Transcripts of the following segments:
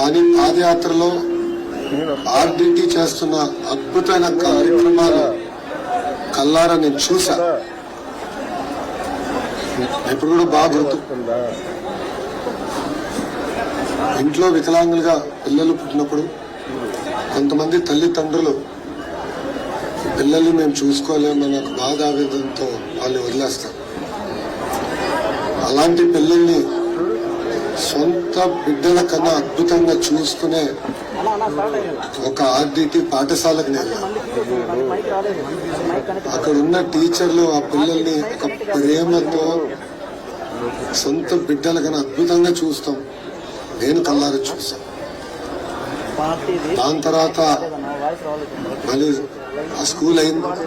కానీ పాదయాత్రలో ఆర్డిటి చేస్తున్న అద్భుతమైన కార్యక్రమాలు కల్లారా నేను చూసా. ఎప్పుడు కూడా బాగా గుర్తు. ఇంట్లో వికలాంగులుగా పిల్లలు పుట్టినప్పుడు కొంతమంది తల్లిదండ్రులు పిల్లల్ని మేము చూసుకోలేమన్న బాధ ఆవేదనతో వాళ్ళు వదిలేస్తారు. అలాంటి పిల్లల్ని సొంత బిడ్డల కన్నా అద్భుతంగా చూసుకునే ఒక ఆర్డిటి పాఠశాలకు నేను అక్కడ ఉన్న టీచర్లు ఆ పిల్లల్ని ఒక ప్రేమతో సొంత బిడ్డల కన్నా అద్భుతంగా చూస్తాం. నేను కల్లారా చూస్తాను. దాని తర్వాత మళ్ళీ ఆ స్కూల్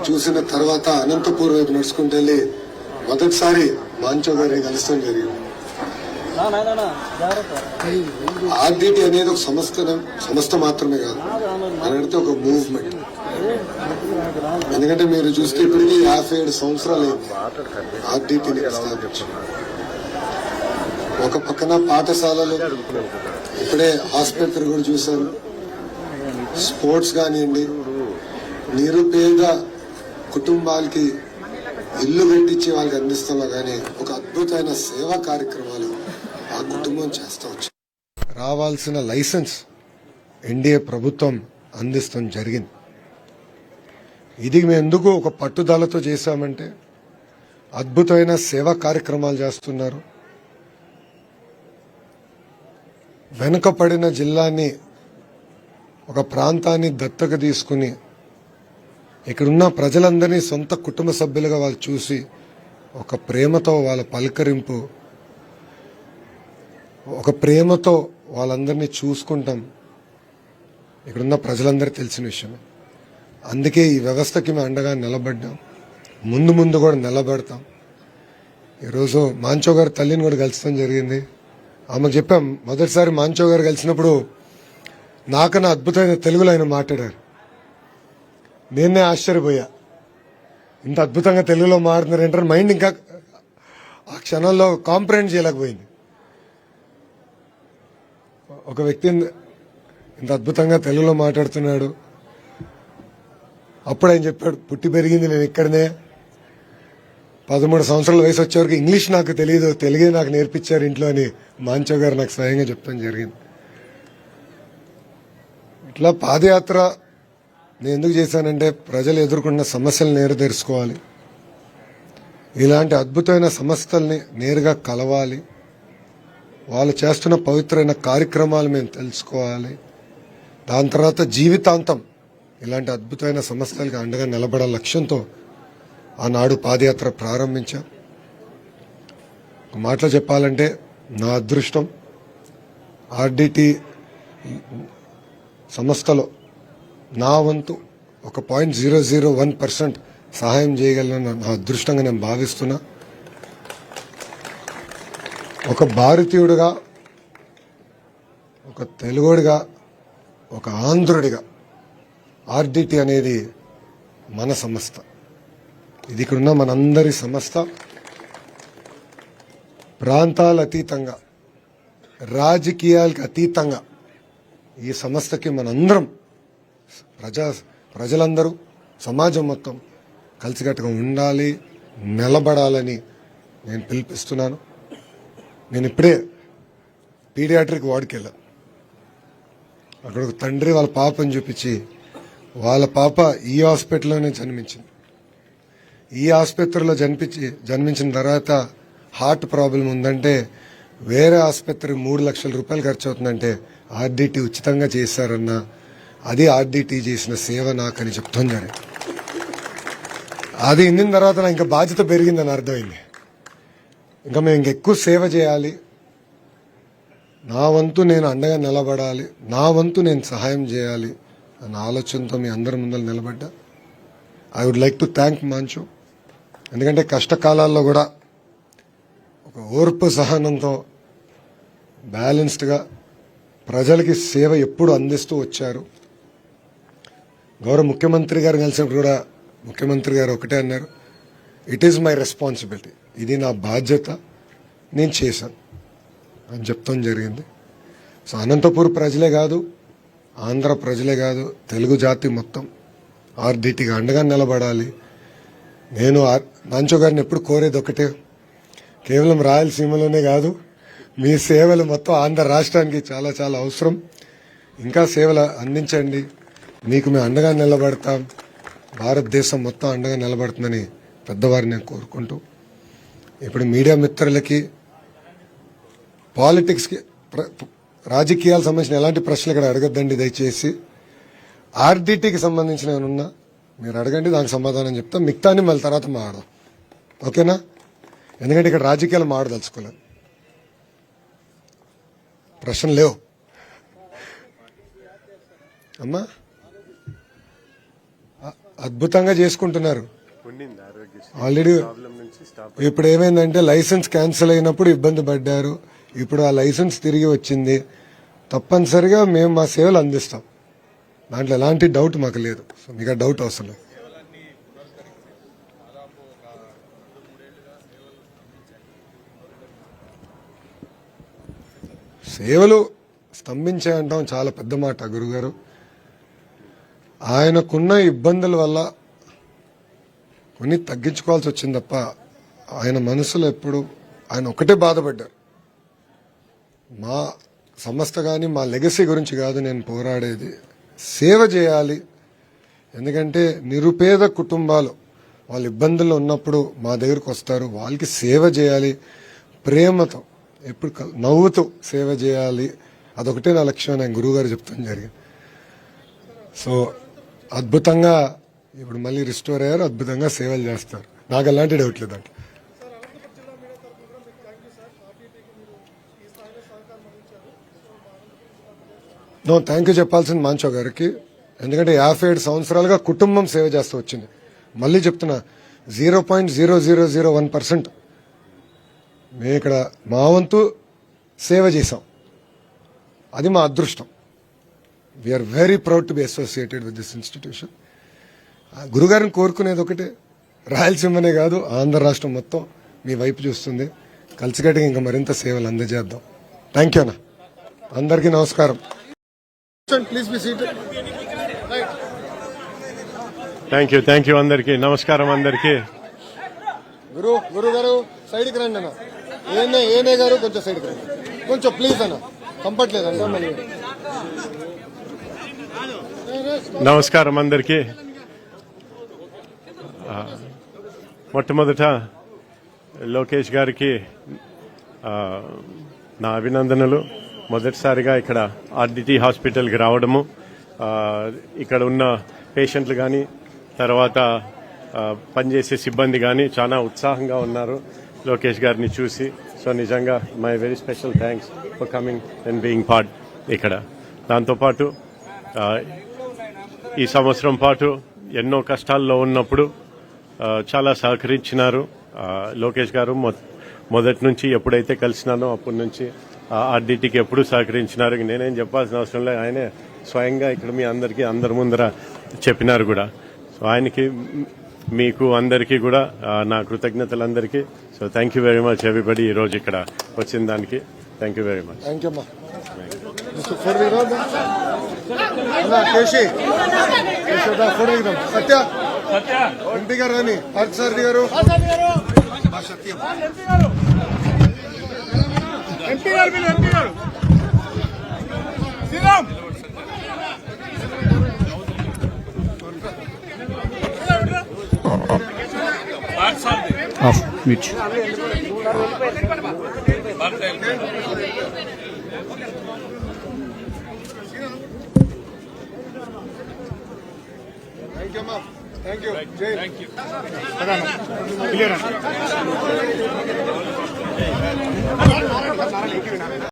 చూసిన తర్వాత అనంతపూర్ వైపు నడుచుకుంటూ వెళ్ళి మొదటిసారి మాంచో గారిని కలుస్తాం జరిగింది. ఆర్డిటి అనేది ఒక సంస్థ మాత్రమే కాదు, అనేది ఒక మూవ్మెంట్. ఎందుకంటే మీరు చూస్తే ఇప్పటికీ 57 సంవత్సరాలు అయింది ఆర్డిటిని స్థాపించి. ఒక పక్కన పాఠశాలలు, ఇప్పుడే ఆసుపత్రి కూడా చూశాను, స్పోర్ట్స్ కానివ్వండి, నిరుపేద కుటుంబాలకి ఇల్లు కట్టించి వాళ్ళకి అందిస్తున్నా కానీ ఒక అద్భుతమైన సేవా కార్యక్రమాలు ఆ కుటుంబం చేస్తూ వచ్చి రావాల్సిన లైసెన్స్ ఎన్డీఏ ప్రభుత్వం అందిస్తాం జరిగింది. ఇది మేము ఎందుకు ఒక పట్టుదలతో చేశామంటే అద్భుతమైన సేవా కార్యక్రమాలు చేస్తున్నారు. వెనుకబడిన జిల్లాని, ఒక ప్రాంతాన్ని దత్తక తీసుకుని ఇక్కడున్న ప్రజలందరినీ సొంత కుటుంబ సభ్యులుగా వాళ్ళు చూసి ఒక ప్రేమతో వాళ్ళ పలకరింపు, ఒక ప్రేమతో వాళ్ళందరినీ చూసుకుంటాం. ఇక్కడున్న ప్రజలందరూ తెలిసిన విషయమే. అందుకే ఈ వ్యవస్థకి మేము అండగా నిలబడ్డాం, ముందు ముందు కూడా నిలబడతాం. ఈరోజు మాంచో గారి తల్లిని కూడా కలుస్తాం జరిగింది. ఆమెకు చెప్పాం, మొదటిసారి మాంచో గారు కలిసినప్పుడు నాకన్నా అద్భుతమైన తెలుగులో ఆయన మాట్లాడారు. నేనే ఆశ్చర్యపోయా, ఇంత అద్భుతంగా తెలుగులో మాట్లాడుతున్నారు ఏంటారు. మైండ్ ఇంకా ఆ క్షణంలో కాంప్రహెండ్ చేయలేకపోయింది. ఒక వ్యక్తి ఇంత అద్భుతంగా తెలుగులో మాట్లాడుతున్నాడు. అప్పుడు ఆయన చెప్పాడు, పుట్టి పెరిగింది నేను ఇక్కడనే, 13 సంవత్సరాల వయసు వచ్చేవరకు ఇంగ్లీష్ నాకు తెలియదు, తెలుగే నాకు నేర్పించారు ఇంట్లో అని మాంచో గారు నాకు స్వయంగా చెప్తాం జరిగింది. ఇట్లా పాదయాత్ర నేను ఎందుకు చేశానంటే ప్రజలు ఎదుర్కొన్న సమస్యలు నేరు తెలుసుకోవాలి, ఇలాంటి అద్భుతమైన సంస్థల్ని నేరుగా కలవాలి, వాళ్ళు చేస్తున్న పవిత్రమైన కార్యక్రమాలు మేము తెలుసుకోవాలి. దాని తర్వాత జీవితాంతం ఇలాంటి అద్భుతమైన సంస్థలకి అండగా నిలబడాల లక్ష్యంతో ఆనాడు పాదయాత్ర ప్రారంభించాం. ఒక మాటలో చెప్పాలంటే నా అదృష్టం ఆర్డిటి సంస్థలో నా వంతు ఒక 0.001% సహాయం చేయగలను నా అదృష్టంగా నేను భావిస్తున్నా. ఒక భారతీయుడిగా, ఒక తెలుగుడిగా, ఒక ఆంధ్రుడిగా ఆర్డిటి అనేది మన సంస్థ. ఇది ఇక్కడున్న మనందరి సంస్థ. ప్రాంతాల అతీతంగా, రాజకీయాలకు అతీతంగా ఈ సంస్థకి మనందరం ప్రజలందరూ, సమాజం మొత్తం కలిసికట్టుగా ఉండాలి, నిలబడాలని నేను పిలిపిస్తున్నాను. నేను ఇప్పుడే పీడియాట్రిక్ వార్డుకి వెళ్ళా. అక్కడ ఒక తండ్రి వాళ్ళ పాపని చూపించి, వాళ్ళ పాప ఈ హాస్పిటల్లోనే జన్మించింది, ఈ ఆసుపత్రిలో జన్మించిన తర్వాత హార్ట్ ప్రాబ్లం ఉందంటే వేరే ఆసుపత్రి 3 లక్షల రూపాయలు ఖర్చు అవుతుందంటే ఆర్డిటి ఉచితంగా చేశారన్న, అది ఆర్డిటి చేసిన సేవ నాకని చెప్తాం జరిగింది. అది ఇన్నిన తర్వాత నాకు ఇంకా బాధ్యత పెరిగిందని అర్థమైంది. ఇంకా మేము ఇంకెక్కువ సేవ చేయాలి, నా వంతు నేను అండగా నిలబడాలి, నా వంతు నేను సహాయం చేయాలి అన్న ఆలోచనతో మీ అందరి ముందర నిలబడ్డా. I would like to thank మాంచో. ఎందుకంటే కష్టకాలాల్లో కూడా ఒక ఓర్పు సహనంతో బ్యాలెన్స్డ్గా ప్రజలకి సేవ ఎప్పుడు అందిస్తూ వచ్చారు. గౌరవ ముఖ్యమంత్రి గారు కలిసినప్పుడు కూడా ముఖ్యమంత్రి గారు ఒకటే అన్నారు, ఇట్ ఈజ్ మై రెస్పాన్సిబిలిటీ, ఇది నా బాధ్యత, నేను చేశాను అని చెప్తాం జరిగింది. సో అనంతపూర్ ప్రజలే కాదు, ఆంధ్ర ప్రజలే కాదు, తెలుగు జాతి మొత్తం ఆర్డిటికి అండగా నిలబడాలి. నేను నాంచో గారిని ఎప్పుడు కోరేది ఒకటే, కేవలం రాయలసీమలోనే కాదు, మీ సేవలు మొత్తం ఆంధ్ర రాష్ట్రానికి చాలా చాలా అవసరం. ఇంకా సేవలు అందించండి, మీకు మేము అండగా నిలబడతాం, భారతదేశం మొత్తం అండగా నిలబడుతుందని పెద్దవారిని నేను కోరుకుంటూ, ఇప్పుడు మీడియా మిత్రులకి పాలిటిక్స్కి రాజకీయాలకు సంబంధించిన ఎలాంటి ప్రశ్నలు ఇక్కడ అడగద్దండి దయచేసి. ఆర్డిటికి సంబంధించిన ఏమన్నా మీరు అడగండి, దానికి సమాధానం చెప్తాం. మిగతాన్ని మళ్ళీ తర్వాత మాడదాం, ఓకేనా? ఎందుకంటే ఇక్కడ రాజకీయాలు మాడదలుచుకోలేదు, ప్రశ్నలు లేవు అమ్మా. అద్భుతంగా చేసుకుంటున్నారు ఆల్రెడీ. ఇప్పుడు ఏమైందంటే లైసెన్స్ క్యాన్సిల్ అయినప్పుడు ఇబ్బంది పడ్డారు, ఇప్పుడు ఆ లైసెన్స్ తిరిగి వచ్చింది. తప్పనిసరిగా మేము మా సేవలు అందిస్తాం, దాంట్లో ఎలాంటి డౌట్ మాకు లేదు. సో మీకు ఆ డౌట్ అవసరం లేదు. సేవలు స్తంభించాయంటాం చాలా పెద్ద మాట గురుగారు. ఆయనకున్న ఇబ్బందుల వల్ల కొన్ని తగ్గించుకోవాల్సి వచ్చింది తప్ప ఆయన మనసులో ఎప్పుడు ఆయన ఒకటే బాధపడ్డారు. మా సంస్థ కానీ మా లెగసీ గురించి కాదు నేను పోరాడేది, సేవ చేయాలి. ఎందుకంటే నిరుపేద కుటుంబాలు వాళ్ళు ఇబ్బందుల్లో ఉన్నప్పుడు మా దగ్గరకు వస్తారు, వాళ్ళకి సేవ చేయాలి, ప్రేమతో ఎప్పుడు నవ్వుతూ సేవ చేయాలి. అదొకటే నా లక్ష్యం, నేను గురువుగారు చెప్తాను జరిగింది. సో అద్భుతంగా ఇప్పుడు మళ్ళీ రిస్టోర్ అయ్యారు, అద్భుతంగా సేవలు చేస్తారు, నాకు ఎలాంటి డౌట్ లేదండి. థ్యాంక్ యూ చెప్పాల్సింది మాంచో గారికి. ఎందుకంటే 57 సంవత్సరాలుగా కుటుంబం సేవ చేస్తూ వచ్చింది. మళ్ళీ చెప్తున్నా, 0.0001% మేము ఇక్కడ మా వంతు సేవ చేసాం, అది మా అదృష్టం. We are very proud to be associated with this institution. గురుగారిని కోరుకునేది ఒకటే, రాయలసీమనే కాదు ఆంధ్ర రాష్ట్రం మొత్తం మీ వైపు చూస్తుంది. కలిసికట్టుగా ఇంకా మరింత సేవలు అందజేద్దాం. థ్యాంక్ యూ అన్న, అందరికీ నమస్కారం. Please be seated. Thank you అందరికి నమస్కారం. అందరికి గురువు గారు సైడ్కి రండి అన్న, ఏనే గారు కొంచెం సైడ్కి రండి, కొంచెం ప్లీజ్ అన్న, కంఫర్ట్ లేదన్న. మళ్ళీ నమస్కారం అందరికి. మొట్టమొదట లోకేష్ గారికి నా అభినందనలు. మొదటిసారిగా ఇక్కడ ఆర్డిటి హాస్పిటల్కి రావడము, ఇక్కడ ఉన్న పేషెంట్లు కానీ తర్వాత పనిచేసే సిబ్బంది కానీ చాలా ఉత్సాహంగా ఉన్నారు లోకేష్ గారిని చూసి. సో నిజంగా my very special thanks for coming and being part ఇక్కడ. దాంతోపాటు ఈ సంవత్సరం పాటు ఎన్నో కష్టాల్లో ఉన్నప్పుడు చాలా సహకరించినారు లోకేష్ గారు. మొదటి నుంచి ఎప్పుడైతే కలిసినానో అప్పటి నుంచి ఆర్డిటికి ఎప్పుడు సహకరించినారు. నేనేం చెప్పాల్సిన అవసరం లేదు, ఆయనే స్వయంగా ఇక్కడ మీ అందరికీ అందరి ముందర చెప్పినారు కూడా. సో ఆయనకి మీకు అందరికీ కూడా నా కృతజ్ఞతలు అందరికీ. So thank you very much everybody ఈరోజు ఇక్కడ వచ్చిన దానికి. Thank you very much. Satya MP గారు అని పార్థసారథి గారు, ఎంపీ గారు శ్రీరామ్ ఆఫ్ మీట్. Thank you. క్లియర్.